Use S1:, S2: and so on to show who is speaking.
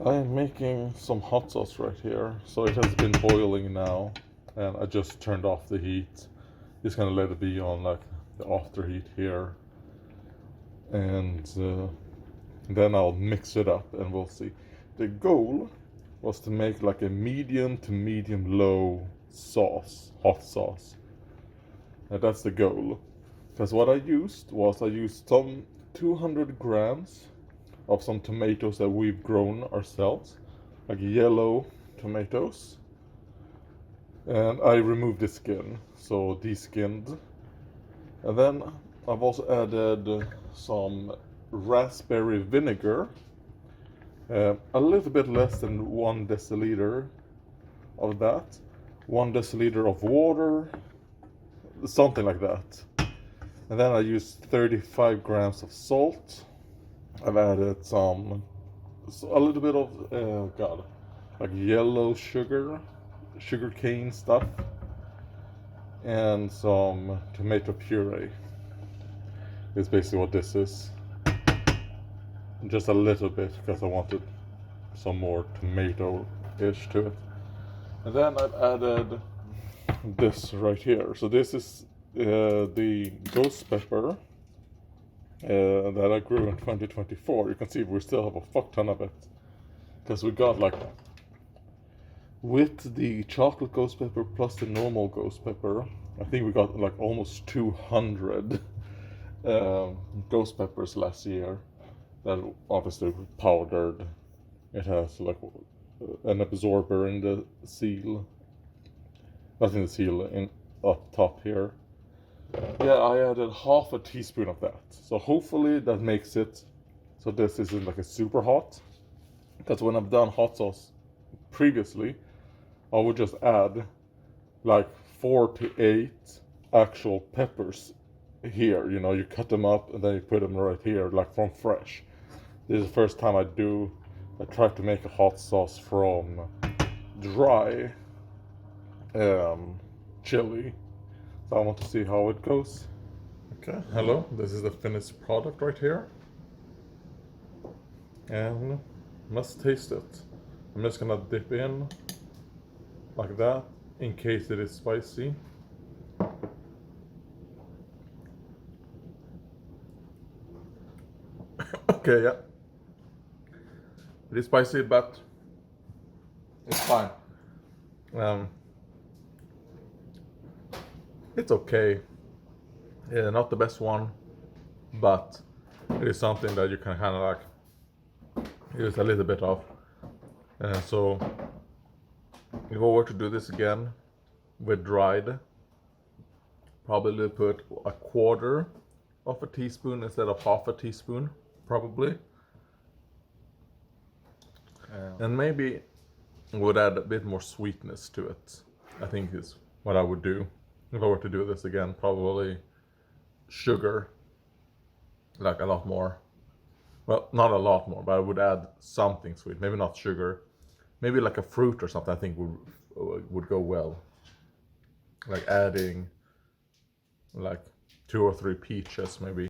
S1: I'm making some hot sauce right here. So it has been boiling now, and I just turned off the heat. Just gonna let it be on like the after heat here, and then I'll mix it up and we'll see. The goal was to make like a medium to medium low sauce, hot sauce. And that's the goal. Because what I used some 200 grams of some tomatoes that we've grown ourselves, like yellow tomatoes. And I removed the skin, so deskinned. And then I've also added some raspberry vinegar, a little bit less than 1 deciliter of that, 1 deciliter of water, something like that. And then I used 35 grams of salt. I've added a little bit of, like yellow sugar cane stuff, and some tomato puree. Is basically what this is. Just a little bit because I wanted some more tomato-ish to it. And then I've added this right here. So this is the ghost pepper that I grew in 2024. You can see we still have a fuck ton of it, because we got like, with the chocolate ghost pepper plus the normal ghost pepper, I think we got like almost 200 ghost peppers last year. That obviously powdered. It has like an absorber in the seal. Not in the seal, in up top here. Yeah, I added half a teaspoon of that. So hopefully that makes it so this isn't like a super hot. Because when I've done hot sauce previously, I would just add like 4 to 8 actual peppers here. You know, you cut them up and then you put them right here, like from fresh. This is the first time I tried to make a hot sauce from dry chili. So I want to see how it goes. Okay, hello, this is the finished product right here. And let's taste it. I'm just gonna dip in like that in case it is spicy. Okay, yeah. It is spicy, but it's fine. It's okay. Yeah, not the best one, but it is something that you can kind of like use a little bit of. So if I were to do this again with dried, probably put a quarter of a teaspoon instead of half a teaspoon, probably. And maybe would add a bit more sweetness to it, I think is what I would do. If I were to do this again, probably sugar, like a lot more. Well, not a lot more, but I would add something sweet. Maybe not sugar, maybe like a fruit or something. I think would go well. Like adding like 2 or 3 peaches, maybe.